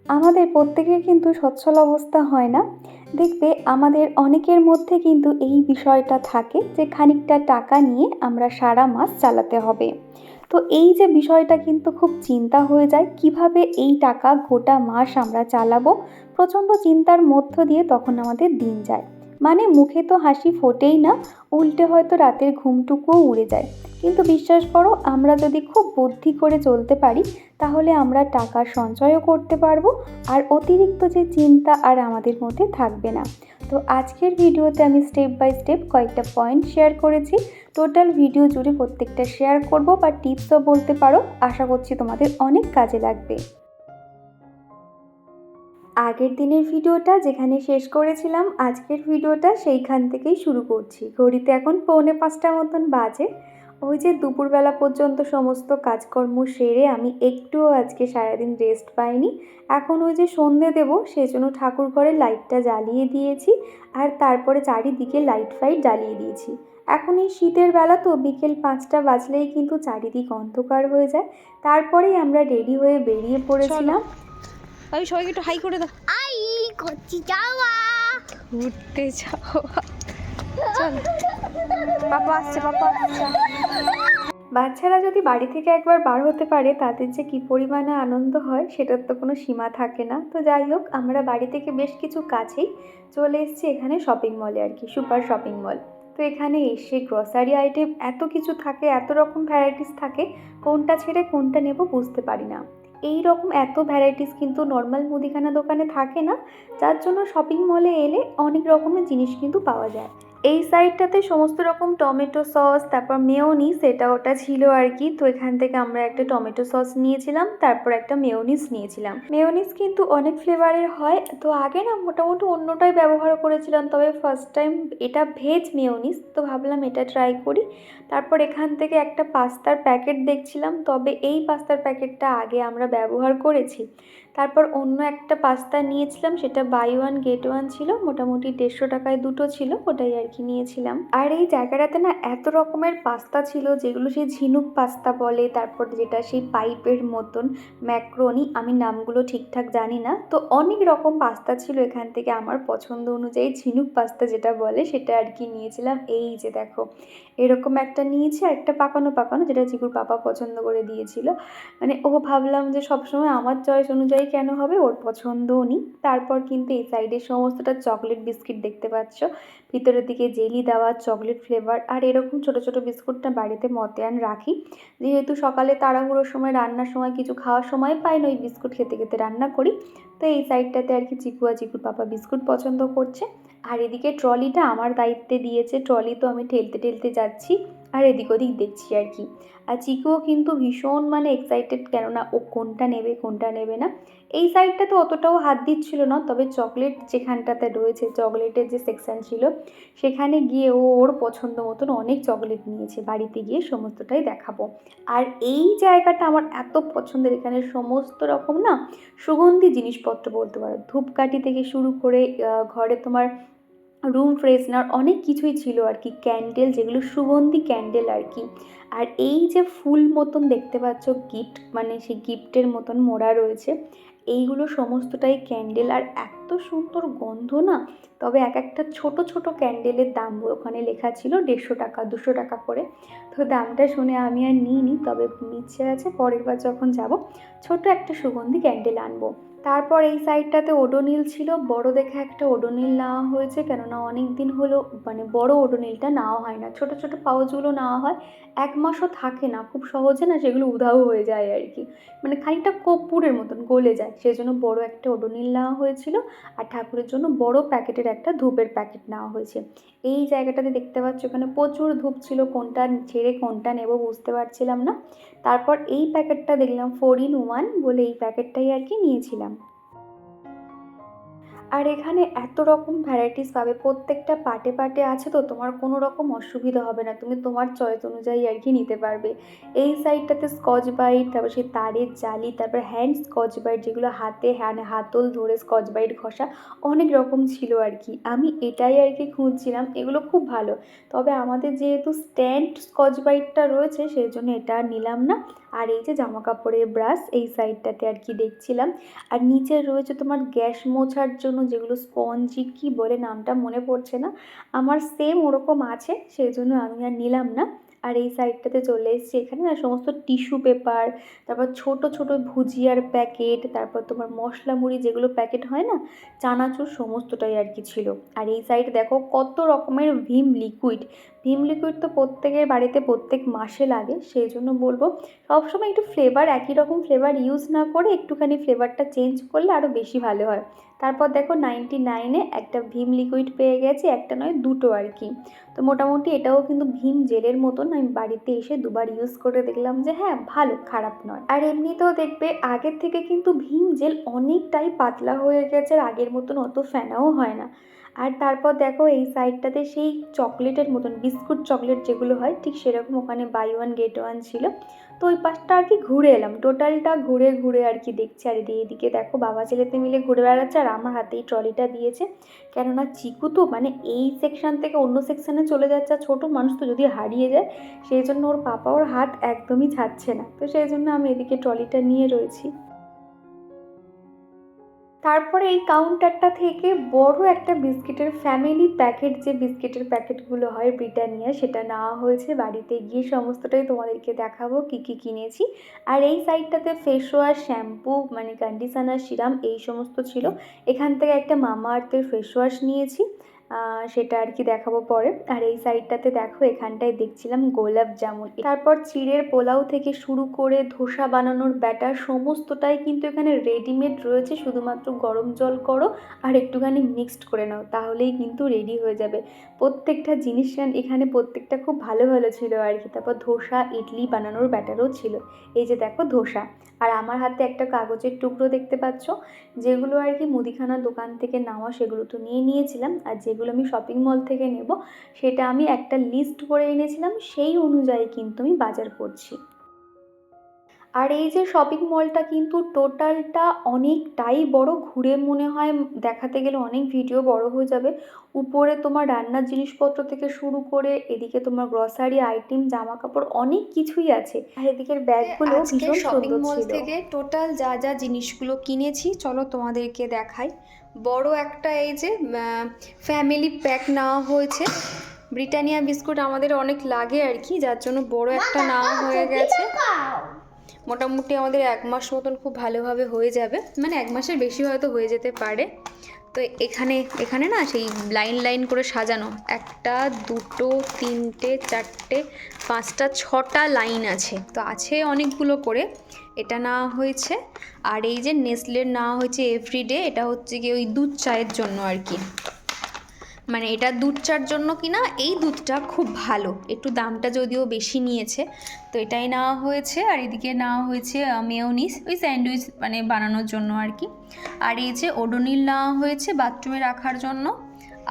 আমাদের প্রত্যেকের কিন্তু সচ্ছল অবস্থা হয় না। দেখবে আমাদের অনেকের মধ্যে কিন্তু এই বিষয়টা থাকে যে খানিকটা টাকা নিয়ে আমরা সারা মাস চালাতে হবে। তো এই যে বিষয়টা কিন্তু খুব চিন্তা হয়ে যায়, কিভাবে এই টাকা গোটা মাস আমরা চালাবো। প্রচণ্ড চিন্তার মধ্য দিয়ে তখন আমাদের দিন যায়। মানে মুখে তো হাসি ফোটেই না, উল্টে হয়তো রাতের ঘুমটুকুও উড়ে যায়। কিন্তু বিশ্বাস করো, আমরা যদি খুব বুদ্ধি করে চলতে পারি তাহলে আমরা টাকার সঞ্চয়ও করতে পারবো, আর অতিরিক্ত যে চিন্তা আর আমাদের মধ্যে থাকবে না। তো আজকের ভিডিওতে আমি স্টেপ বাই স্টেপ কয়েকটা পয়েন্ট শেয়ার করেছি। টোটাল ভিডিও জুড়ে প্রত্যেকটা শেয়ার করব বা টিপসও বলতে পারো। আশা করছি তোমাদের অনেক কাজে লাগবে। আগের দিনের ভিডিওটা যেখানে শেষ করেছিলাম, আজকের ভিডিওটা সেইখান থেকেই শুরু করছি। ঘড়িতে এখন 4:45 মতন বাজে। ওই যে দুপুরবেলা পর্যন্ত সমস্ত কাজকর্ম সেরে আমি একটুও আজকে সারাদিন রেস্ট পাইনি। এখন ওই যে সন্ধে দেবো সেজন্য ঠাকুর ঘরে লাইটটা জ্বালিয়ে দিয়েছি, আর তারপরে চারিদিকে লাইট ফাইট জ্বালিয়ে দিয়েছি। এখন এই শীতের বেলা তো বিকেল 5টা বাজলেই কিন্তু চারিদিক অন্ধকার হয়ে যায়। তারপরেই আমরা রেডি হয়ে বেরিয়ে পড়েছিলাম। আমি সবাইকে একটু হাই করে দাও। আই করছি যাওয়া ঘুরতে যাওয়া। চল, পাপা আসছে, পাপা আসছে। বাচ্চারা যদি বাড়ি থেকে একবার বার হতে পারে তাদের যে কী পরিমাণে আনন্দ হয় সেটার তো কোনো সীমা থাকে না। তো যাই হোক, আমরা বাড়ি থেকে বেশ কিছু কাছেই চলে এসেছি এখানে শপিং মলে, আর কি সুপার শপিং মল। তো এখানে এসে গ্রসারি আইটেম এত কিছু থাকে, এত রকম ভ্যারাইটিস থাকে, কোনটা ছেড়ে কোনটা নেব বুঝতে পারি না। এই রকম এত ভ্যারাইটিস কিন্তু নর্মাল মুদিখানা দোকানে থাকে না, যার জন্য শপিং মলে এলে অনেক রকমের জিনিস কিন্তু পাওয়া যায়। এই সাইডটাতে সমস্ত রকম টমেটো সস, তারপর মেয়োনিজ এটা ওটা ছিল আর কি। তো এখান থেকে আমরা একটা টমেটো সস নিয়েছিলাম, তারপর একটা মেয়োনিজ নিয়েছিলাম। মেয়োনিজ কিন্তু অনেক ফ্লেভারের হয়, তো আগে না মোটামুটি অন্যটাই ব্যবহার করেছিলাম, তবে ফার্স্ট টাইম এটা ভেজ মেয়োনিজ, তো ভাবলাম এটা ট্রাই করি। তারপর এখান থেকে একটা পাস্তার প্যাকেট দেখছিলাম, তবে এই পাস্তার প্যাকেটটা আগে আমরা ব্যবহার করেছি। তারপর অন্য একটা পাস্তা নিয়েছিলাম, সেটা বাই ওয়ান গেট ওয়ান ছিল, মোটামুটি 150 টাকায় দুটো ছিল, ওটাই আর কি নিয়েছিলাম। আর এই জায়গাটাতে না এত রকমের পাস্তা ছিল, যেগুলো সেই ঝিনুক পাস্তা বলে, তারপর যেটা সেই পাইপের মতন ম্যাক্রোনি, আমি নামগুলো ঠিকঠাক জানি না। তো অনেক রকম পাস্তা ছিল, এখান থেকে আমার পছন্দ অনুযায়ী ঝিনুক পাস্তা যেটা বলে সেটা আর কি নিয়েছিলাম। এই যে দেখো, এরকম একটা নিয়েছি, আর একটা পাকানো পাকানো, যেটা চিকুর পাপা পছন্দ করে দিয়েছিল। মানে ও ভাবলাম যে সবসময় আমার চয়েস অনুযায়ী কেন হবে, ওর পছন্দও নিই। তারপর কিন্তু এই সাইডে সমস্তটা চকলেট বিস্কিট দেখতে পাচ্ছ, ভিতরের দিকে জেলি দেওয়া চকলেট ফ্লেভার। আর এরকম ছোট ছোট বিস্কুটটা বাড়িতে মতিয়ান রাখি, যেহেতু সকালে তাড়াহুড়োর সময় রান্নার সময় কিছু খাওয়ার সময় পাই না, ওই বিস্কুট খেতে খেতে রান্না করি। তো এই সাইডটাতে আর কি চিকু আর চিকুর পাপা বিস্কুট পছন্দ করছে। আর এদিকে ট্রলিটা আমার দায়িত্বে দিয়েছে, ট্রলি তো আমি ঠেলতে ঠেলতে যাচ্ছি আর এদিক ওদিক দেখছি আর কি। আর চিকুও কিন্তু ভীষণ মানে এক্সাইটেড, কেননা ও কোনটা নেবে কোনটা নেবে না। এই সাইডটাতে অতটাও হাত দিচ্ছিল না, তবে চকলেট যেখানটাতে রয়েছে, চকলেটের যে সেকশন ছিল সেখানে গিয়ে ও ওর পছন্দ মতন অনেক চকলেট নিয়েছে। বাড়িতে গিয়ে সমস্তটাই দেখাবো। আর এই জায়গাটা আমার এত পছন্দের, এখানে সমস্ত রকম না সুগন্ধি জিনিসপত্র বলতে পারো, ধূপকাঠি থেকে শুরু করে ঘরে তোমার রুম ফ্রেশনার অনেক কিছুই ছিল আর কি, ক্যান্ডেল যেগুলো সুগন্ধি ক্যান্ডেল আর কি। আর এই যে ফুল মতন দেখতে পাচ্ছ গিফট, মানে সেই গিফটের মতন মোড়া রয়েছে, এইগুলো সমস্তটাই ক্যান্ডেল, আর এত সুন্দর গন্ধ না। তবে এক একটা ছোট ছোট ক্যান্ডেলের দাম ওখানে লেখা ছিল 150 টাকা 200 টাকা করে। তো দামটা শুনে আমি আর নিইনি, তবে ইচ্ছে আছে পরের বার যখন যাব ছোট একটা সুগন্ধি ক্যান্ডেল আনবো। তারপর এই সাইডটাতে ওডোনিল ছিল, বড় দেখে একটা ওডোনিল নেওয়া হয়েছে, কেননা অনেক দিন হলো মানে বড় ওডোনিলটা নেওয়া হয় না, ছোট ছোট পাউচগুলো নেওয়া হয়। 1 মাসও থাকে না খুব সহজে, না সেগুলো উধাও হয়ে যায় আর কি, মানে খানিকটা কর্পূরের মতন গলে যায়, সেই জন্য বড় একটা ওডোনিল নেওয়া হয়েছিল। আর ঠাকুরের জন্য বড় প্যাকেটের একটা ধূপের প্যাকেট নেওয়া হয়েছে। এই জায়গাটাতে দেখতে পাচ্ছ এখানে প্রচুর ধূপ ছিল, কোনটা ছেড়ে কোনটা নেব বুঝতে পারছিলাম না। তারপর এই প্যাকেটটা দেখলাম 4 in 1 বলে, এই প্যাকেটটাই আর কি নিয়েছিলাম। আর এখানে এত রকম ভ্যারাইটিস পাবে, প্রত্যেকটা পার্টে পার্টে আছে, তো তোমার কোনো রকম অসুবিধা হবে না, তুমি তোমার চয়েস অনুযায়ী আর কি নিতে পারবে। এই সাইডটাতে স্কচ বাইট, তারপর সেই তারের জালি, তারপর হ্যান্ড স্কচ বাইট, যেগুলো হাতে হাতল ধরে স্কচ বাইট ঘষা, অনেক রকম ছিল আর কি। আমি এটাই আর কি খুঁজছিলাম, এগুলো খুব ভালো। তবে আমাদের যেহেতু স্ট্যান্ড স্কচ বাইটটা রয়েছে সেই জন্য এটা আর নিলাম না। আর এই যে জামা কাপড়ের ব্রাশ এই সাইডটাতে আর কি দেখছিলাম। আর নিচে রয়েছে তোমার গ্যাস মোছার জন্য যেগুলো স্পঞ্জি কি বলে নামটা মনে পড়ছে না, আমার সেম ওরকম আছে, সেই জন্য আমি আর নিলাম না। আর এই সাইডটাতে চলে এসেছি, এখানে না সমস্ত টিস্যু পেপার, তারপর ছোট ছোট ভুজিয়ার প্যাকেট, তারপর তোমার মশলা মুড়ি যেগুলো প্যাকেট হয় না, চানাচুর সমস্তটাই আর কি ছিল। আর এই সাইডে দেখো কত রকমের ভিম লিকুইড। ভিম লিকুইড তো প্রত্যেকের বাড়িতে প্রত্যেক মাসে লাগে, সেই জন্য বলবো সবসময় একটু ফ্লেভার একই রকম ফ্লেভার ইউজ না করে একটুখানি ফ্লেভারটা চেঞ্জ করলে আরও বেশি ভালো হয়। তারপর দেখো 99-এ একটা ভিম লিকুইড পেয়ে গেছি, একটা নয় দুটো আর কি। তো মোটামুটি এটাও কিন্তু ভীম জেলের মতন। আমি বাড়িতে এসে দুবার ইউজ করে দেখলাম যে হ্যাঁ ভালো, খারাপ নয়। আর এমনিতেও দেখবে আগের থেকে কিন্তু ভীম জেল অনেকটাই পাতলা হয়ে গেছে, আর আগের মতন অত ফেনাও হয় না। আর তারপর দেখো এই সাইডটাতে সেই চকলেটের মতন বিস্কুট চকলেট যেগুলো হয় ঠিক সেরকম ওখানে বাই ওয়ান গেট ওয়ান ছিল। তো ওই পাশটা আর কি ঘুরে এলাম, টোটালটা ঘুরে ঘুরে আর কি দেখছি। আর এদিকে দেখো বাবা ছেলেতে মিলে ঘুরে বেড়াচ্ছে, আর আমার হাতেই ট্রলিটা দিয়েছে, কেননা চিকু তো মানে এই সেকশন থেকে অন্য সেকশানে চলে যাচ্ছে, আর ছোটো মানুষ তো যদি হারিয়ে যায়, সেই জন্য ওর পাপা ওর হাত একদমই ছাড়ছে না, তো সেই জন্য আমি এদিকে ট্রলিটা নিয়ে রয়েছি। তারপরে এই কাউন্টারটা থেকে বড় একটা বিস্কিটের ফ্যামিলি প্যাকেট, যে বিস্কিটের প্যাকেটগুলো হয় ব্রিটানিয়া, সেটা নেওয়া হয়েছে। বাড়িতে গিয়ে সমস্তটাই তোমাদেরকে দেখাবো কী কী কিনেছি। আর এই সাইডটাতে ফেস ওয়াশ, শ্যাম্পু, মানে কন্ডিশনার, সিরাম এই সমস্ত ছিল। এখান থেকে একটা মামা আর্থের ফেস ওয়াশ নিয়েছি, সেটা আর কি দেখাবো পরে। আর এই সাইডটাতে দেখো এখানটায় দেখছিলাম গোলাপ জামুন, তারপর চিড়ের পোলাও থেকে শুরু করে ধোসা বানানোর ব্যাটার সমস্তটাই কিন্তু এখানে রেডিমেড রয়েছে, শুধুমাত্র গরম জল করো আর একটুখানি মিক্সড করে নাও, তাহলেই কিন্তু রেডি হয়ে যাবে। প্রত্যেকটা জিনিস এখানে প্রত্যেকটা খুব ভালো ভালো ছিল আর কি। তারপর ধোসা, ইডলি বানানোর ব্যাটারও ছিল। এই যে দেখো ধোসা, আর আমার হাতে একটা কাগজের টুকরো দেখতে পাচ্ছ, যেগুলো আর কি মুদিখানার দোকান থেকে নেওয়া, সেগুলো তো নিয়েছিলাম। আর যেগুলো আমি শপিং মল থেকে নেব সেটা আমি একটা লিস্ট করে এনেছিলাম, সেই অনুযায়ী কিন্তু আমি বাজার করছি। আর এই যে শপিং মলটা কিন্তু টোটালটা অনেকটাই বড়, ঘুরে মনে হয় দেখাতে গেলে অনেক ভিডিও বড় হয়ে যাবে। উপরে তোমার রান্নার জিনিসপত্র থেকে শুরু করে এদিকে তোমার গ্রসারি আইটেম, জামা কাপড় অনেক কিছুই আছে। আর এদিকের ব্যাগগুলো ভীষণ শপিং সুন্দর মল ছিল। থেকে টোটাল যা যা জিনিসগুলো কিনেছি চলো তোমাদেরকে দেখাই। বড় একটা এই যে ফ্যামিলি প্যাক নেওয়া হয়েছে। ব্রিটানিয়া বিস্কুট আমাদের অনেক লাগে আর কি, যার জন্য বড় একটা নেওয়া হয়ে গেছে। মোটামুটি আমাদের 1 মাস মতন খুব ভালোভাবে হয়ে যাবে, মানে 1 মাসের বেশি হয়তো হয়ে যেতে পারে। তো এখানে না সেই লাইন লাইন করে সাজানো, 1 2 3 4 5 6টা লাইন আছে, তো আছে অনেকগুলো করে। এটা নেওয়া হয়েছে। আর এই যে নেসলের নেওয়া হয়েছে এভরিডে, এটা হচ্ছে কি ওই দুধ চায়ের জন্য আর কি, মানে এটা দুধ চার জন্য কিনা। এই দুধটা খুব ভালো, একটু দামটা যদিও বেশি নিয়েছে, তো এটাই নেওয়া হয়েছে। আর এদিকে নেওয়া হয়েছে মেয়োনিজ, ওই স্যান্ডউইচ মানে বানানোর জন্য আর কি। আর এই যে ওডোনিল নেওয়া হয়েছে বাথরুমে রাখার জন্য।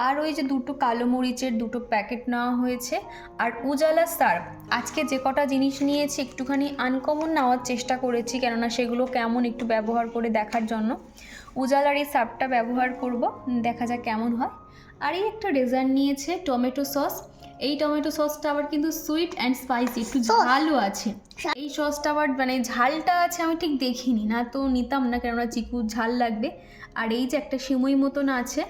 আর ওই যে 2টো কালো মরিচের 2টো প্যাকেট নেওয়া হয়েছে। আর উজালা সার্ফ, আজকে যে কটা জিনিস নিয়েছি একটুখানি আনকমন নেওয়ার চেষ্টা করেছি, কেননা সেগুলো কেমন একটু ব্যবহার করে দেখার জন্য। উজালার এই সার্ফটা ব্যবহার করব, দেখা যাক কেমন হয়। আর এই একটা ডেজার্ট নিয়েছে টমেটো সস। এই টমেটো সসটা আবার কিন্তু সুইট অ্যান্ড স্পাইসি, একটু ঝালও আছে। এই সসটা আবার মানে ঝালটা আছে আমি ঠিক দেখিনি, না তো নিতাম না, কেননা চিকুর ঝাল লাগবে। আর এই যে একটা সিমুই মতন আছে,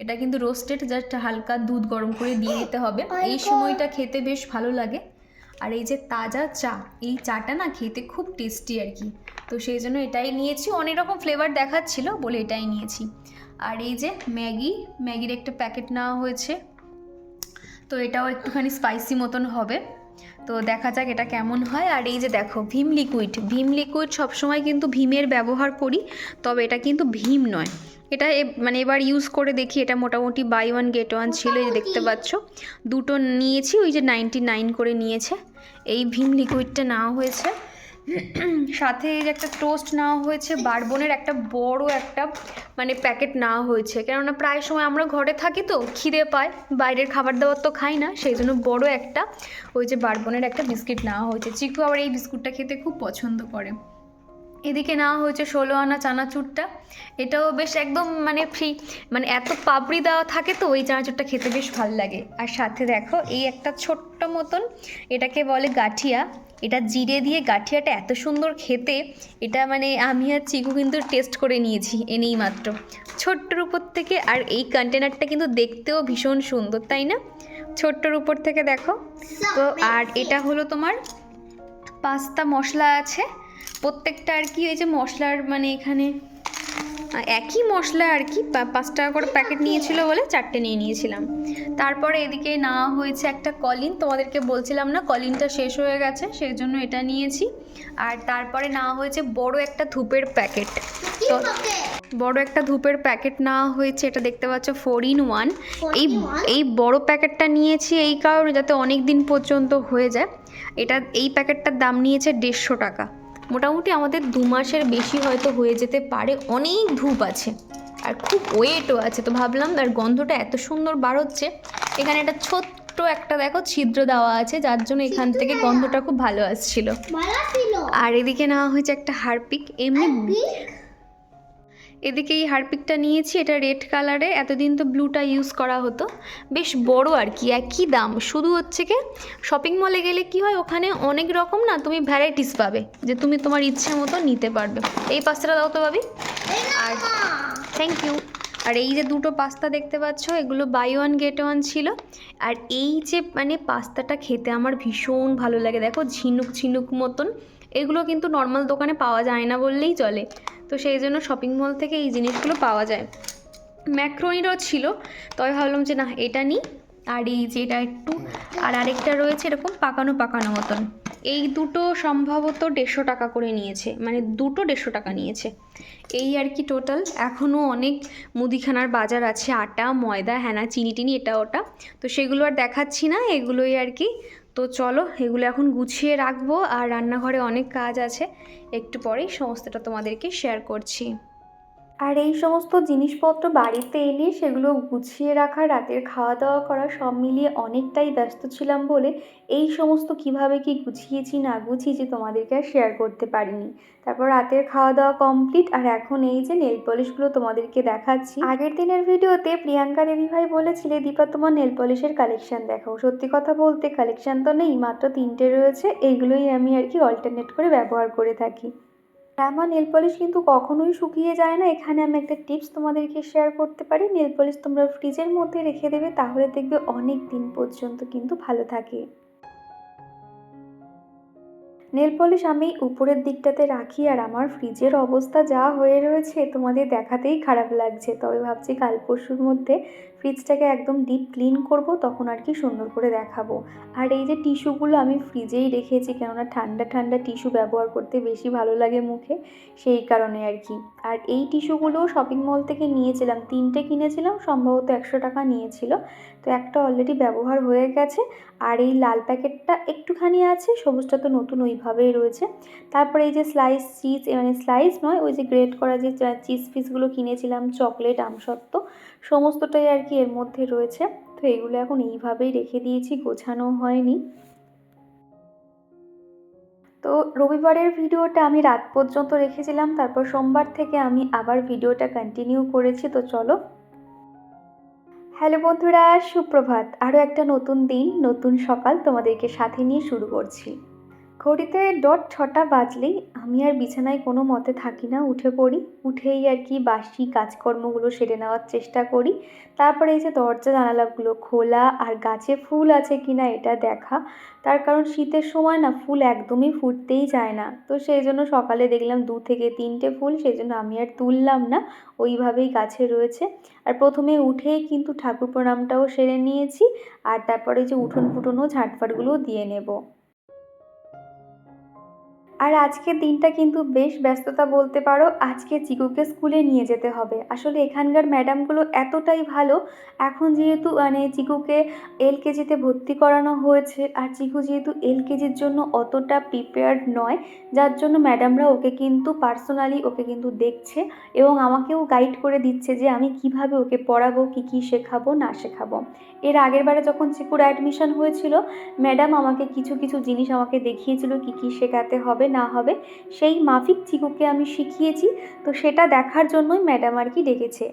এটা কিন্তু রোস্টেড, জাস্ট হালকা দুধ গরম করে দিয়ে দিতে হবে। এই সিমুইটা খেতে বেশ ভালো লাগে। আর এই যে তাজা চা, এই চাটা না খেতে খুব টেস্টি আর কি, তো সেই জন্য এটাই নিয়েছি। অনেক রকম ফ্লেভার দেখাচ্ছিল বলে এটাই নিয়েছি। আর এই যে ম্যাগির একটা প্যাকেট নেওয়া হয়েছে, তো এটাও একটুখানি স্পাইসি মতন হবে, তো দেখা যাক এটা কেমন হয়। আর এই যে দেখো ভীম লিকুইড সবসময় কিন্তু ভীমের ব্যবহার করি, তবে এটা কিন্তু ভীম নয়। এটা মানে এবার ইউজ করে দেখি, এটা মোটামুটি বাই ওয়ান গেট ওয়ান ছিল, এই যে দেখতে পাচ্ছ। 2টো নিয়েছি, ওই যে 99 করে নিয়েছে। এই ভীম লিকুইডটা নেওয়া হয়েছে। সাথে এই যে একটা টোস্ট নেওয়া হয়েছে, বারবনের একটা বড় একটা মানে প্যাকেট নেওয়া হয়েছে, কেননা প্রায় সময় আমরা ঘরে থাকি তো খিদে পায়, বাইরের খাবার দাবার তো খাই না, সেই জন্য বড় একটা ওই যে বারবনের একটা বিস্কিট নেওয়া হয়েছে। চিকু আবার এই বিস্কুটটা খেতে খুব পছন্দ করে। এদিকে নেওয়া হয়েছে 16 আনা চানাচুরটা, এটাও বেশ একদম মানে ফ্রি, মানে এত পাপড়ি দেওয়া থাকে তো ওই চানাচুরটা খেতে বেশ ভালো লাগে। আর সাথে দেখো এই একটা ছোট্ট মতন, এটাকে বলে গাঠিয়া, এটা জিরে দিয়ে গাঠিয়াটা এত সুন্দর খেতে, এটা মানে আমি আর চিকু কিন্তু টেস্ট করে নিয়েছি এনেই মাত্র ছোট্টর উপর থেকে। আর এই কন্টেনারটা কিন্তু দেখতেও ভীষণ সুন্দর, তাই না? ছোট্টর উপর থেকে দেখো তো। আর এটা হলো তোমার পাস্তা মশলা আছে প্রত্যেকটা আর কি। এই যে মশলার মানে এখানে একই মশলা আর কি, 5 টাকা করে প্যাকেট নিয়েছিল বলে 4টে নিয়ে নিয়েছিলাম। তারপরে এদিকে নেওয়া হয়েছে একটা কলিন, তোমাদেরকে বলছিলাম না কলিনটা শেষ হয়ে গেছে, সেই জন্য এটা নিয়েছি। আর তারপরে নেওয়া হয়েছে বড় একটা ধূপের প্যাকেট। তো বড় একটা ধূপের প্যাকেট নেওয়া হয়েছে, এটা দেখতে পাচ্ছ 4 in 1। এই বড় প্যাকেটটা নিয়েছি এই কারণে যাতে অনেক দিন পর্যন্ত হয়ে যায়। এই প্যাকেটটার দাম নিয়েছে 150 টাকা। মোটামুটি আমাদের 2 মাসের বেশি হয়তো হয়ে যেতে পারে। অনেক ধূপ আছে আর খুব ওয়েটও আছে, তো ভাবলাম। আর গন্ধটা এত সুন্দর বার হচ্ছে। এখানে একটা ছোট্ট একটা দেখো ছিদ্র দেওয়া আছে, যার জন্য এখান থেকে গন্ধটা খুব ভালো আসছিল। আর এদিকে নেওয়া হয়েছে একটা হারপিক। এদিকে এই হারপিকটা নিয়েছি, এটা রেড কালারে, এতদিন তো ব্লুটা ইউজ করা হতো। বেশ বড় আর কি, একই দাম। শুধু হচ্ছে কি শপিং মলে গেলে কি হয়, ওখানে অনেক রকম না তুমি ভ্যারাইটিস পাবে, যে তুমি তোমার ইচ্ছে মতো নিতে পারবে। এই পাস্তাটা দাও তো ভাবি। আর থ্যাংক ইউ। আর এই যে দুটো পাস্তা দেখতে পাচ্ছ, এগুলো বাই 1 get 1 ছিল। আর এই যে মানে পাস্তাটা খেতে আমার ভীষণ ভালো লাগে, দেখো ঝিনুক ঝিনুক মতন। এগুলো কিন্তু নর্মাল দোকানে পাওয়া যায় না বললেই চলে, তো সেই জন্য শপিং মল থেকে এই জিনিসগুলো পাওয়া যায়। ম্যাক্রোনিরও ছিল, তবে ভাবলাম যে না এটা নিই। আর এই যে এটা একটু, আর আরেকটা রয়েছে এরকম পাকানো পাকানো মতন। এই দুটো সম্ভবত 150 টাকা করে নিয়েছে, মানে দুটো 150 টাকা নিয়েছে। এই আর কি টোটাল। এখনও অনেক মুদিখানার বাজার আছে, আটা ময়দা হ্যানা চিনি টিনি এটা ওটা, তো সেগুলো আর দেখাচ্ছি না, এগুলোই আর কি। তো চলো এগুলো এখন গুছিয়ে রাখবো। আর রান্নাঘরে অনেক কাজ আছে, একটু পরেই সমস্তটা তোমাদেরকে শেয়ার করছি। আর এই সমস্ত জিনিসপত্র বাড়িতে এনে সেগুলো গুছিয়ে রাখা, রাতের খাওয়া দাওয়া করা, সব মিলিয়ে অনেকটাই ব্যস্ত ছিলাম বলে এই সমস্ত কিভাবে কি গুছিয়েছি না গুছিয়েছি তোমাদেরকে আর শেয়ার করতে পারিনি। তারপর রাতের খাওয়া দাওয়া কমপ্লিট, আর এখন এই যে নেল পলিশগুলো তোমাদেরকে দেখাচ্ছি। আগের দিনের ভিডিওতে প্রিয়াঙ্কা দিদিভাই বলেছিলে দীপা তোমার নেল পলিশের কালেকশন দেখাও। সত্যি কথা বলতে কালেকশন তো নেই, মাত্র 3টে রয়েছে। এইগুলোই আমি আর কি অল্টারনেট করে ব্যবহার করে থাকি। আমার নেল পলিশ কিন্তু কখনোই শুকিয়ে যায় না। এখানে আমি একটা টিপস তোমাদেরকে শেয়ার করতে পারি। নেল পলিশ তোমরা ফ্রিজের মধ্যে রেখে দেবে, তাহলে দেখবে অনেক দিন পর্যন্ত কিন্তু ভালো থাকে। নেল পলিশ আমি উপরের দিকটাতে রাখি, আর আমার ফ্রিজের অবস্থা যা হয়ে রয়েছে তোমাদের দেখাতেই খারাপ লাগছে। তবে ভাবছি কাল পরশুর মধ্যে ফ্রিজটাকে একদম ডিপ ক্লিন করব, তখন আর কি সুন্দর করে দেখাবো। আর এই যে টিস্যুগুলো আমি ফ্রিজেই রেখেছি, কেননা ঠান্ডা ঠান্ডা টিস্যু ব্যবহার করতে বেশি ভালো লাগে মুখে, সেই কারণে আর কি। আর এই টিস্যুগুলোও শপিং মল থেকে নিয়েছিলাম, 3টে কিনেছিলাম, সম্ভবত 100 টাকা নিয়েছিল। তো একটা অলরেডি ব্যবহার হয়ে গেছে, আর এই লাল প্যাকেটটা একটুখানি আছে, সবুজটা তো নতুন ওইভাবেই রয়েছে। তারপরে এই যে স্লাইস চিজ, মানে স্লাইস নয়, ওই যে গ্রেট করা যে চিজ পিসগুলো কিনেছিলাম, চকলেট আমসত্ত্ব সমস্তটাই আর কি এর মধ্যে রয়েছে। তো এগুলো এখন এইভাবেই রেখে দিয়েছি, গোছানো হয়নি। তো রবিবারের ভিডিওটা আমি রাত পর্যন্ত রেখেছিলাম, তারপর সোমবার থেকে আমি আবার ভিডিওটা কন্টিনিউ করেছি। তো চলো। হ্যালো বন্ধুরা, সুপ্রভাত। আরও একটা নতুন দিন, নতুন সকাল তোমাদেরকে সাথে নিয়ে শুরু করছি। ঘড়িতে ডট 6টা বাজলেই আমি আর বিছানায় কোনো মতে থাকি না, উঠে পড়ি। উঠেই আর কি বাসি কাজকর্মগুলো সেরে নেওয়ার চেষ্টা করি। তারপরে এই যে দরজা জানালাগুলো খোলা, আর গাছে ফুল আছে কিনা এটা দেখা। তার কারণ শীতের সময় না ফুল একদমই ফুটতেই চায় না, তো সেই জন্য সকালে দেখলাম 2 থেকে 3টে ফুল, সেই জন্য আমি আর তুললাম না, ওইভাবেই গাছে রয়েছে। আর প্রথমে উঠেই কিন্তু ঠাকুর প্রণামটাও সেরে নিয়েছি, আর তারপরে যে উঠোন ফুটনও ঝাঁটফাটগুলোও দিয়ে নেব। আর আজকের দিনটা কিন্তু বেশ ব্যস্ততা বলতে পারো। আজকে চিকুকে স্কুলে নিয়ে যেতে হবে। আসলে এখানকার ম্যাডামগুলো এতটাই ভালো। এখন যেহেতু মানে চিকুকে এলকেজিতে ভর্তি করানো হয়েছে, আর চিকু যেহেতু এলকেজির জন্য অতটা প্রিপেয়ার্ড নয়, যার জন্য ম্যাডামরা ওকে কিন্তু পার্সোনালি ওকে কিন্তু দেখছে, এবং আমাকেও গাইড করে দিচ্ছে যে আমি কিভাবে ওকে পড়াবো, কী শেখাবো না শেখাবো। এর আগের বারে যখন চিকুর অ্যাডমিশন হয়েছিল, ম্যাডাম আমাকে কিছু কিছু জিনিস আমাকে দেখিয়েছিল কী শেখাতে হবে না হবে, সেই মাফিক চিকুকে আমি শিখিয়েছি। তো সেটা দেখার জন্যই ম্যাডাম আর কি ডেকেছে।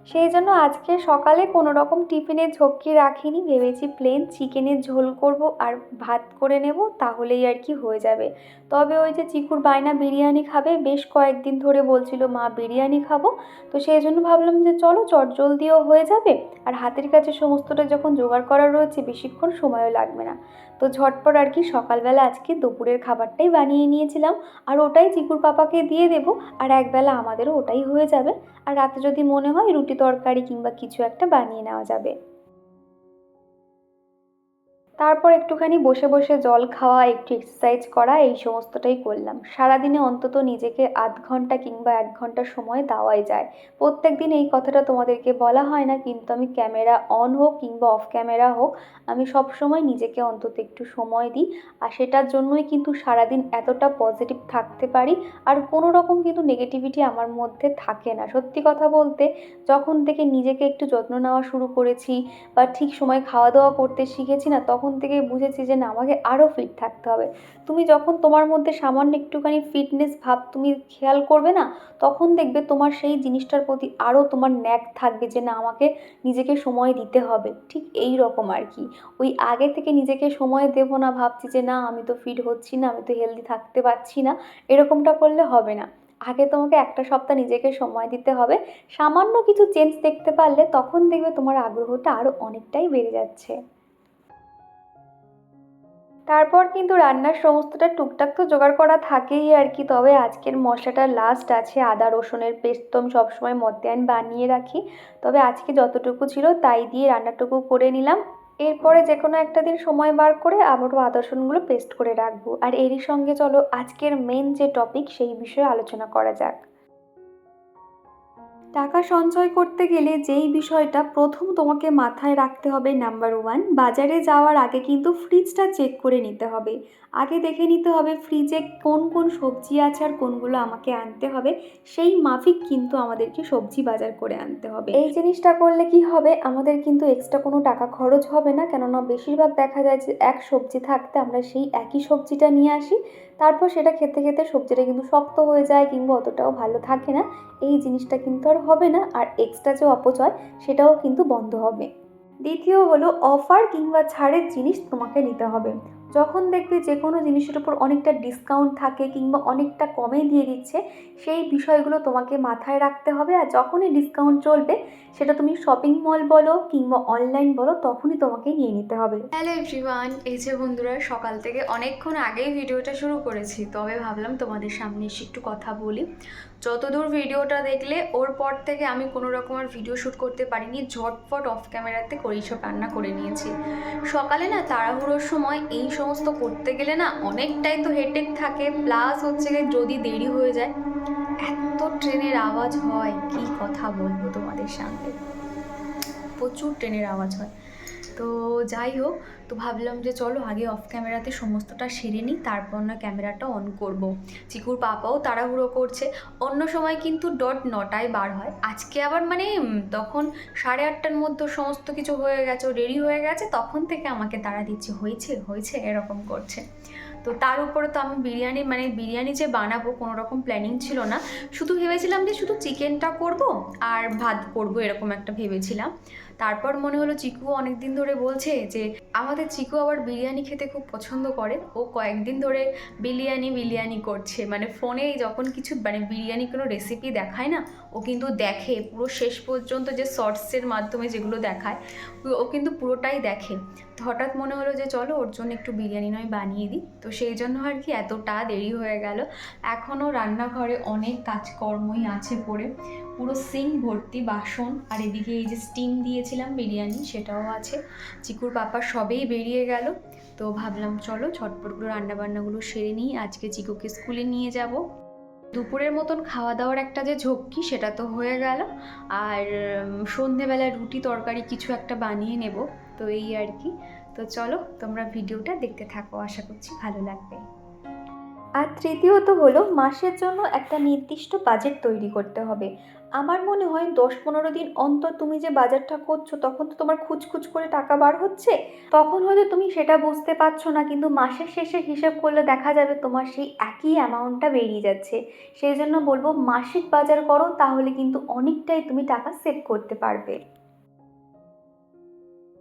সেই জন্য আজকে সকালে কোনো রকম টিফিনের ঝক্কি রাখিনি, ভেবেছি প্লেন চিকেনের ঝোল করব আর ভাত করে নেব, তাহলেই আর কি হয়ে যাবে। তবে ওই যে চিকুর বায়না বিরিয়ানি খাবে, বেশ কয়েকদিন ধরে বলছিল মা বিরিয়ানি খাবো, তো সেই জন্য ভাবলাম যে চলো চটজলদিও হয়ে যাবে, আর হাতের কাছে সমস্তটা যখন জোগাড় করা রয়েছে বেশিক্ষণ সময়ও লাগবে না। তো ঝটপট আর কি সকালবেলা আজকে দুপুরের খাবারটাই বানিয়ে নিয়েছিলাম, আর ওটাই চিকুর পাপাকে দিয়ে দেবো, আর একবেলা আমাদেরও ওটাই হয়ে যাবে। আর রাতে যদি মনে হয় রুটি তরকারি কিংবা কিছু একটা বানিয়ে নেওয়া যাবে। তারপর একটুখানি বসে বসে জল খাওয়া, একটু এক্সারসাইজ করা, এই সমস্তটাই করলাম। সারাদিনে অন্তত নিজেকে আধ ঘন্টা কিংবা 1 ঘন্টা সময় দেওয়াই যায়। প্রত্যেক দিন এই কথাটা তোমাদেরকে বলা হয় না, কিন্তু আমি ক্যামেরা অন হোক কিংবা অফ ক্যামেরা হোক, আমি সব সময় নিজেকে অন্তত একটু সময় দিই। আর সেটার জন্যই কিন্তু সারাদিন এতটা পজিটিভ থাকতে পারি, আর কোনো রকম কিন্তু নেগেটিভিটি আমার মধ্যে থাকে না। সত্যি কথা বলতে, যখন থেকে নিজেকে একটু যত্ন নেওয়া শুরু করেছি বা ঠিক সময় খাওয়া দাওয়া করতে শিখেছি না, তখন থেকে বুঝেছি যে না, আমাকে আরও ফিট থাকতে হবে। তুমি যখন তোমার মধ্যে সামান্য একটুখানি ফিটনেস ভাব তুমি খেয়াল করবে না, তখন দেখবে তোমার সেই জিনিসটার প্রতি আরও তোমার ন্যাক থাকবে যে না, আমাকে নিজেকে সময় দিতে হবে। ঠিক এই রকম আর কি। ওই আগে থেকে নিজেকে সময় দেবো না, ভাবছি যে না আমি তো ফিট হচ্ছি না, আমি তো হেলদি থাকতে পারছি না, এরকমটা করলে হবে না। আগে তোমাকে একটা সপ্তাহ নিজেকে সময় দিতে হবে। সামান্য কিছু চেঞ্জ দেখতে পারলে তখন দেখবে তোমার আগ্রহটা আরও অনেকটাই বেড়ে যাচ্ছে। তারপর কিন্তু রান্নার সমস্তটা টুকটাক তো জোগাড় করা থাকেই আর কি। তবে আজকের মশলাটা লাস্ট আছে, আদা রসুনের পেস্ট তো আমি সবসময় মধ্যাহ্ন বানিয়ে রাখি, তবে আজকে যতটুকু ছিল তাই দিয়ে রান্নাটুকু করে নিলাম। এরপরে যে কোনো একটা দিন সময় বার করে আবারও আদা রসুনগুলো পেস্ট করে রাখবো। আর এরই সঙ্গে চলো আজকের মেন যে টপিক সেই বিষয়ে আলোচনা করা যাক। টাকা সঞ্চয় করতে গেলে যেই বিষয়টা প্রথম তোমাকে মাথায় রাখতে হবে, নাম্বার 1, বাজারে যাওয়ার আগে কিন্তু ফ্রিজটা চেক করে নিতে হবে। আগে দেখে নিতে হবে ফ্রিজে কোন কোন সবজি আছে আর কোনগুলো আমাকে আনতে হবে, সেই মাফিক কিন্তু আমাদেরকে সবজি বাজার করে আনতে হবে। এই জিনিসটা করলে কি হবে, আমাদের কিন্তু এক্সট্রা কোনো টাকা খরচ হবে না, কেননা বেশিরভাগ দেখা যায় যে এক সবজি থাকতে আমরা সেই একই সবজিটা নিয়ে আসি, তারপর সেটা খেতে খেতে সবজিটা কিন্তু শক্ত হয়ে যায় কিংবা অতটাও ভালো থাকে না। এই জিনিসটা কিন্তু আর হবে না, আর এক্সট্রা যে অপচয় সেটাও কিন্তু বন্ধ হবে। দ্বিতীয় হলো, অফার কিংবা ছাড়ের জিনিস তোমাকে নিতে হবে। যখন দেখবে যে কোনো জিনিসের উপর অনেকটা ডিসকাউন্ট থাকে কিংবা অনেকটা কমে দিয়ে দিচ্ছে, সেই বিষয়গুলো তোমাকে মাথায় রাখতে হবে। আর যখনই ডিসকাউন্ট চলবে, সেটা তুমি শপিং মল বলো কিংবা অনলাইন বলো, তখনই তোমাকে নিয়ে নিতে হবে। হ্যালো এভরিওয়ান, এই যে বন্ধুরা, সকাল থেকে অনেকক্ষণ আগেই ভিডিওটা শুরু করেছি, তবে ভাবলাম তোমাদের সামনে এসে একটু কথা বলি। যতদূর ভিডিওটা দেখলে ওর পর থেকে আমি কোনো রকম আর ভিডিও শ্যুট করতে পারিনি, ঝটপট অফ ক্যামেরাতে করেই সব রান্না করে নিয়েছি। সকালে না তাড়াহুড়োর সময় এই সমস্ত করতে গেলে না অনেকটাই তো হেডেক থাকে, প্লাস হচ্ছে গিয়ে যদি দেরি হয়ে যায়, এত ট্রেনের আওয়াজ হয় কি কথা বলবো তোমাদের সামনে, প্রচুর ট্রেনের আওয়াজ হয়। তো যাই হোক, তো ভাবলাম যে চলো আগে অফ ক্যামেরাতে সমস্তটা সেরে নিই, তারপর না ক্যামেরাটা অন করব। চিকুর পাপাও তাড়াহুড়ো করছে, অন্য সময় কিন্তু 9টায় বার হয়, আজকে আবার মানে তখন 8:30টার মধ্যে সমস্ত কিছু হয়ে গেছে, রেডি হয়ে গেছে, তখন থেকে আমাকে তাড়া দিচ্ছে, হয়েছে হয়েছে এরকম করছে। তো তার উপরে তো আমি বিরিয়ানি যে বানাবো কোনো রকম প্ল্যানিং ছিল না, শুধু ভেবেছিলাম যে শুধু চিকেনটা করব আর ভাত করব, এরকম একটা ভেবেছিলাম। তারপর মনে হলো চিকু অনেক দিন ধরে বলছে যে আমাদের চিকু আবার বিরিয়ানি খেতে খুব পছন্দ করে, ও কয়েকদিন ধরে বিরিয়ানি করছে, মানে ফোনে যখন কিছু বিরিয়ানি কোনো রেসিপি দেখায় না, ও কিন্তু দেখে পুরো শেষ পর্যন্ত, যে শর্টসের মাধ্যমে যেগুলো দেখায় ও কিন্তু পুরোটাই দেখে। তো হঠাৎ মনে হলো যে চলো ওর জন্য একটু বিরিয়ানি নয় বানিয়ে দিই, তো সেই জন্য আর কি এতটা দেরি হয়ে গেল। এখনও রান্নাঘরে অনেক কাজকর্মই আছে পড়ে, পুরো সিঙ্ক ভর্তি বাসন, আর এদিকে এই যে স্টিম দিয়েছিলাম বিরিয়ানি সেটাও আছে। চিকুর পাপা সবেই বেরিয়ে গেল, তো ভাবলাম চলো ঝটপটগুলো রান্নাবান্নাগুলো সেরে নিই, আজকে চিকুকে স্কুলে নিয়ে যাব। দুপুরের মতন খাওয়া দাওয়ার একটা যে ঝক্কি সেটা তো হয়ে গেল, আর সন্ধেবেলা রুটি তরকারি কিছু একটা বানিয়ে নেব, তো এই আর কি। তো চলো তোমরা ভিডিওটা দেখতে থাকো, আশা করছি ভালো লাগবে। আর তৃতীয়ত হলো মাসের জন্য একটা নির্দিষ্ট বাজেট তৈরি করতে হবে। আমার মনে হয় 10-15 দিন অন্তর তুমি যে বাজারটা করছো তখন তো তোমার খুচখুচ করে টাকা বার হচ্ছে, তখন হয়তো তুমি সেটা বুঝতে পারছো না, কিন্তু মাসের শেষে হিসেব করলে দেখা যাবে তোমার সেই একই অ্যামাউন্টটা বেরিয়ে যাচ্ছে। সেই জন্য বলবো মাসিক বাজার করো, তাহলে কিন্তু অনেকটাই তুমি টাকা সেভ করতে পারবে।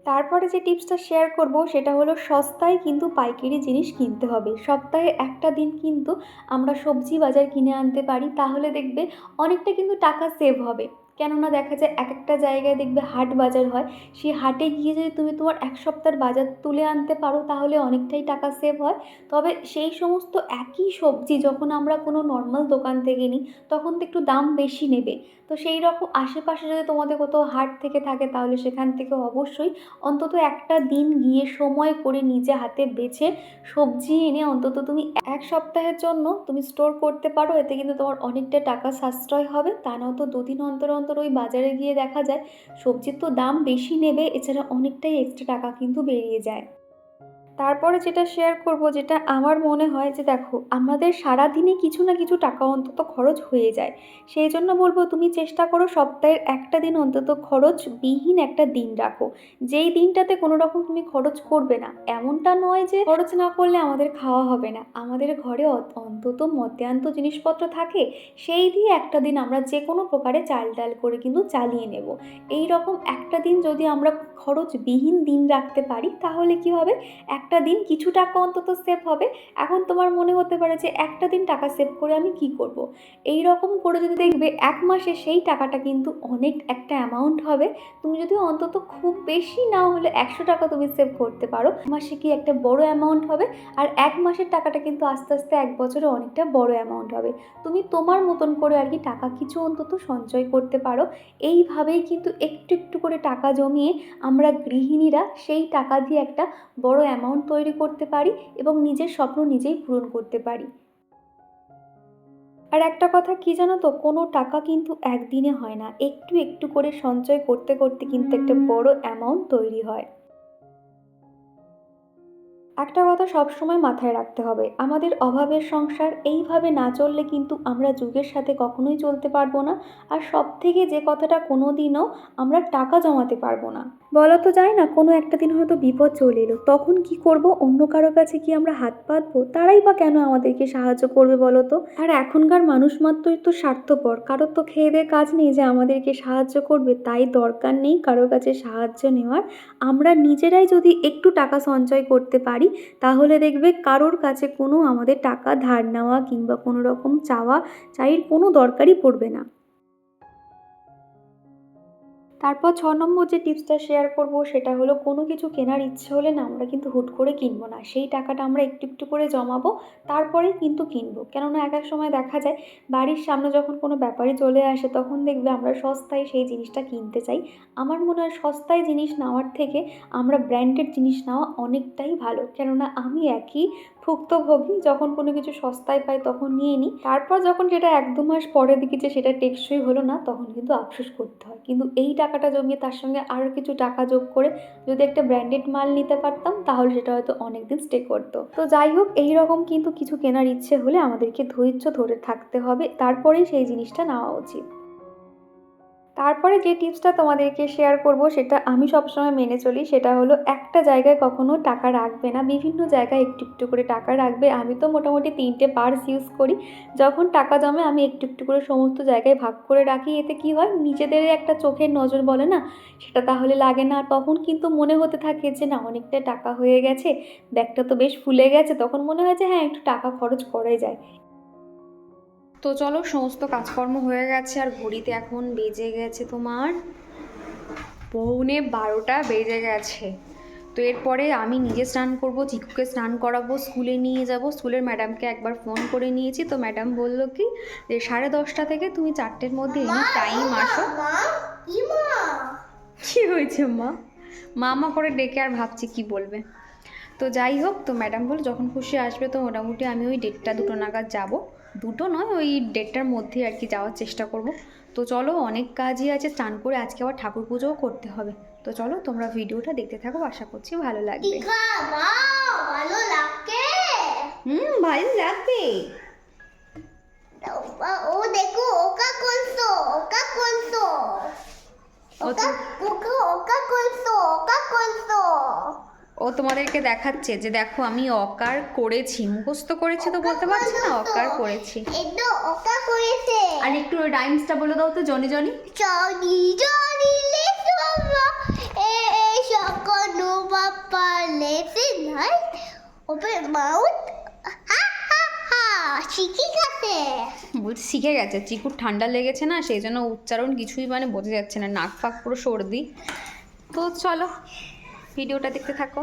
তারপরে যে টিপসটা শেয়ার করব সেটা হলো সস্তায় কিন্তু পাইকারি জিনিস কিনতে হবে। সপ্তাহে একটা দিন কিন্তু আমরা সবজি বাজার কিনে আনতে পারি, তাহলে দেখবে অনেকটা কিন্তু টাকা সেভ হবে। কেননা দেখা যায় এক একটা জায়গায় দেখবে হাট বাজার হয়, সেই হাটে গিয়ে যদি তুমি তোমার এক সপ্তাহের বাজার তুলে আনতে পারো তাহলে অনেকটাই টাকা সেভ হয়। তবে সেই সমস্ত একই সবজি যখন আমরা কোনো নর্মাল দোকান থেকে নিই তখন তো একটু দাম বেশি নেবে। তো সেই রকম আশেপাশে যদি তোমাদের কোথাও হাট থেকে থাকে তাহলে সেখান থেকে অবশ্যই অন্তত একটা দিন গিয়ে সময় করে নিজে হাতে বেছে সবজি এনে অন্তত তুমি এক সপ্তাহের জন্য তুমি স্টোর করতে পারো। এতে কিন্তু তোমার অনেকটা টাকা সাশ্রয় হবে। তা নয়তো দুদিন অন্তর অন্তর ওই বাজারে গিয়ে দেখা যায় সবজির তো দাম বেশি নেবে, এছাড়া অনেকটাই এক্সট্রা টাকা কিন্তু বেরিয়ে যায়। তারপরে যেটা শেয়ার করব, যেটা আমার মনে হয় যে দেখো আমাদের সারাদিনে কিছু না কিছু টাকা অন্তত খরচ হয়ে যায়। সেই জন্য বলবো তুমি চেষ্টা করো সপ্তাহের একটা দিন অন্তত খরচবিহীন একটা দিন রাখো, যেই দিনটাতে কোনো রকম তুমি খরচ করবে না। এমনটা নয় যে খরচ না করলে আমাদের খাওয়া হবে না, আমাদের ঘরে অন্তত মধ্যাহ্ন জিনিসপত্র থাকে, সেই দিয়ে একটা দিন আমরা যে কোনো প্রকারে চাল ডাল করে কিন্তু চালিয়ে নেব। এই রকম একটা দিন যদি আমরা খরচবিহীন দিন রাখতে পারি তাহলে কি হবে, একটা দিন কিছু টাকা অন্তত সেভ হবে। এখন তোমার মনে হতে পারে যে একটা দিন টাকা সেভ করে আমি কি করব। এই রকম করে যদি দেখবে এক মাসে সেই টাকাটা কিন্তু অনেক একটা অ্যামাউন্ট হবে। তুমি যদি অন্তত খুব বেশি না হলে 100 টাকা তুমি সেভ করতে পারো, মাসে কি একটা বড় অ্যামাউন্ট হবে। আর এক মাসের টাকাটা কিন্তু আস্তে আস্তে এক বছরে অনেকটা বড় অ্যামাউন্ট হবে। তুমি তোমার মতন করে আর কি টাকা কিছু অন্তত সঞ্চয় করতে পারো। এইভাবেই কিন্তু একটু একটু করে টাকা জমিয়ে আমরা গৃহিণীরা সেই টাকা দিয়ে একটা বড় অ্যামাউন্ট তৈরি করতে পারি এবং নিজের স্বপ্ন নিজেই পূরণ করতে পারি। আর একটা কথা কি জানো তো, কোনো টাকা কিন্তু একদিনে হয় না, একটু একটু করে সঞ্চয় করতে করতে কিন্তু একটা বড় অ্যামাউন্ট তৈরি হয়। একটা কথা সবসময় মাথায় রাখতে হবে, আমাদের অভাবের সংসার এইভাবে না চললে কিন্তু আমরা যুগের সাথে কখনোই চলতে পারবো না। আর সব থেকে যে কথাটা কোনো দিনও আমরা টাকা জমাতে পারবো না। বলা তো যায় না, কোনো একটা দিন হয়তো বিপদ চলে এলো, তখন কি করব, অন্য কারো কাছে কি আমরা হাত পাতবো? তারাই বা কেন আমাদেরকে সাহায্য করবে বলো তো? আর এখনকার মানুষ মাত্রই তো স্বার্থপর, কারোর তো খেয়ে দেয়ে কাজ নেই যে আমাদেরকে সাহায্য করবে, তাই দরকার নেই কারোর কাছে সাহায্য নেওয়ার। আমরা নিজেরাই যদি একটু টাকা সঞ্চয় করতে পারি তাহলে দেখবে কারোর কাছে কোনো আমাদের টাকা ধার নেওয়া কিংবা কোনো রকম চাইর কোনো দরকারই পড়বে না। তারপর 6 নম্বর যে টিপসটা শেয়ার করব সেটা হলো কোনো কিছু কেনার ইচ্ছে হলে না আমরা কিন্তু হুট করে কিনবো না, সেই টাকাটা আমরা একটু একটু করে জমাবো, তারপরেই কিন্তু কিনবো। কেননা এক এক সময় দেখা যায় বাড়ির সামনে যখন কোনো ব্যাপারই চলে আসে তখন দেখবে আমরা সস্তায় সেই জিনিসটা কিনতে চাই। আমার মনে হয় সস্তায় জিনিস নেওয়ার থেকে আমরা ব্র্যান্ডেড জিনিস নেওয়া অনেকটাই ভালো। কেননা আমি একই ভুক্তভোগী, যখন কোনো কিছু সস্তায় পাই তখন নিয়ে নিই, তারপর যখন সেটা 1-2 মাস পরে দেখি যে সেটা টেকসই হলো না তখন কিন্তু আফসোস করতে হয়। কিন্তু এই টাকাটা জমিয়ে তার সঙ্গে আরও কিছু টাকা যোগ করে যদি একটা ব্র্যান্ডেড মাল নিতে পারতাম তাহলে সেটা হয়তো অনেক দিন স্টে করতো। তো যাই হোক, এই রকম কিন্তু কিছু কেনার ইচ্ছে হলে আমাদেরকে ধৈর্য ধরে থাকতে হবে, তারপরেই সেই জিনিসটা নেওয়া উচিত। তারপরে যে টিপসটা তোমাদেরকে শেয়ার করব সেটা আমি সবসময় মেনে চলি, সেটা হলো একটা জায়গায় কখনো টাকা রাখবে না, বিভিন্ন জায়গায় একটু একটু করে টাকা রাখবে। আমি তো মোটামুটি 3টে পার্স ইউজ করি। যখন টাকা জমে আমি একটু একটু করে সমস্ত জায়গায় ভাগ করে রাখি। এতে কি হয়, নিজেদেরই একটা চোখের নজর বলে না, সেটা তাহলে লাগে না। তখন কিন্তু মনে হতে থাকে যে না অনেকটা টাকা হয়ে গেছে, ব্যাগটা তো বেশ ফুলে গেছে, তখন মনে হয় যে হ্যাঁ একটু টাকা খরচ করাই যায়। তো চলো, সমস্ত কাজকর্ম হয়ে গেছে আর ঘড়িতে এখন বেজে গেছে তোমার 11:15 বেজে গেছে। তো এরপরে আমি নিজে স্নান করব, চিকুকে স্নান করাবো, স্কুলে নিয়ে যাব। স্কুলের ম্যাডামকে একবার ফোন করে নিয়েছি, তো ম্যাডাম বললো কি যে 10:30 থেকে তুমি 4টের মধ্যে এনি টাইম আসো। কি হয়েছে মা? মামা করে ডেকে আর ভাবছি কি বলবে। তো যাই হোক, তো ম্যাডাম বলে যখন খুশি আসবে। তো মোটামুটি আমি ওই 1:30-2 নাগাদ যাব। 2 নয়, ওই 1:30টার মধ্যে আর কি যাওয়ার চেষ্টা করব। তো চলো, অনেক কাজই আছে, স্নান করে আজকে আবার ঠাকুর পুজোও করতে হবে। তো চলো তোমরা ভিডিওটা দেখতে থাকো, আশা করছি ভালো লাগবে। ভালো লাগে। ভালো লাগবে। ও দেখো ওকা করছো ওকা করছো ওকা ওকা ওকা করছো ওকা করছো ও তোমাদেরকে দেখাচ্ছে যে দেখো আমি অকার করেছি, মুখস্থ করেছি তো বলতে পারছি না, অকার করেছি। একটু ওকা করেছে আর একটু রাইমসটা বলে দাও তো, জনি জনি। জনি জনি লেসো এ এ সকনো বাপ্পা লেসে নাই ওপেন মাউথ হা হা হা শিখি গেছে বলছি শিখে গেছে, চিকুর ঠান্ডা লেগেছে না, সেই জন্য উচ্চারণ কিছুই মানে বোঝা যাচ্ছে না, নাক ফাক পুরো সর্দি। তো চলো ভিডিওটা দেখতে থাকো।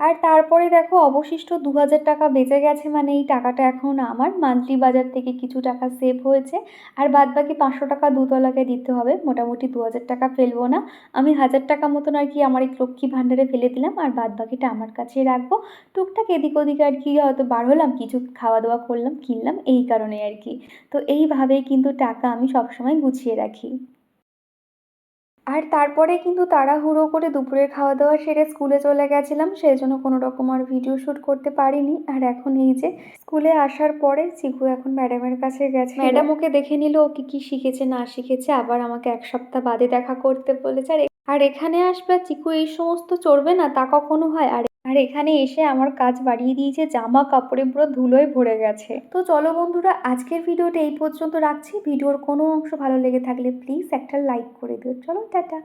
আর তারপরে দেখো অবশিষ্ট 2,000 টাকা বেঁচে গেছে, মানে এই টাকাটা এখন আমার মান্থলি বাজার থেকে কিছু টাকা সেভ হয়েছে। আর বাদ বাকি 500 টাকা দুতলাকে দিতে হবে, মোটামুটি 2,000 টাকা ফেলবো না। আমি 1,000 টাকা মতন আর কি আমার এই লক্ষ্মী ভাণ্ডারে ফেলে দিলাম, আর বাদ বাকিটা আমার কাছেই রাখবো। টুকটাক এদিক ওদিক আর কি হয়তো বার হলাম, কিছু খাওয়া দাওয়া করলাম, কিনলাম, এই কারণে আর কি। তো এইভাবেই কিন্তু টাকা আমি সবসময় গুছিয়ে রাখি। আর তারপরে কিন্তু তাড়াহুড়ো করে দুপুরের খাওয়া দাওয়া সেরে স্কুলে চলে গেছিলাম, সেই জন্য কোনো রকম আর ভিডিও শ্যুট করতে পারিনি। আর এখন এই যে স্কুলে আসার পরে চিকু এখন ম্যাডামের কাছে গেছে, ম্যাডাম ওকে দেখে নিল ও কী কী শিখেছে না শিখেছে, আবার আমাকে 1 সপ্তাহ বাদে দেখা করতে বলেছে। আর এখানে আসবে আর চিকু এই সমস্ত চড়বে না, তা কখনো হয়? আর এখানে এসে আমার কাজ বাড়িয়ে দিয়েছে, জামা কাপড়ে পুরো ধুলোয় ভরে গেছে। তো চলো বন্ধুরা, আজকের ভিডিওটা এই পর্যন্ত রাখছি। ভিডিওর কোনো অংশ ভালো লেগে থাকলে প্লিজ একটা লাইক করে দিও। চলো টাটা।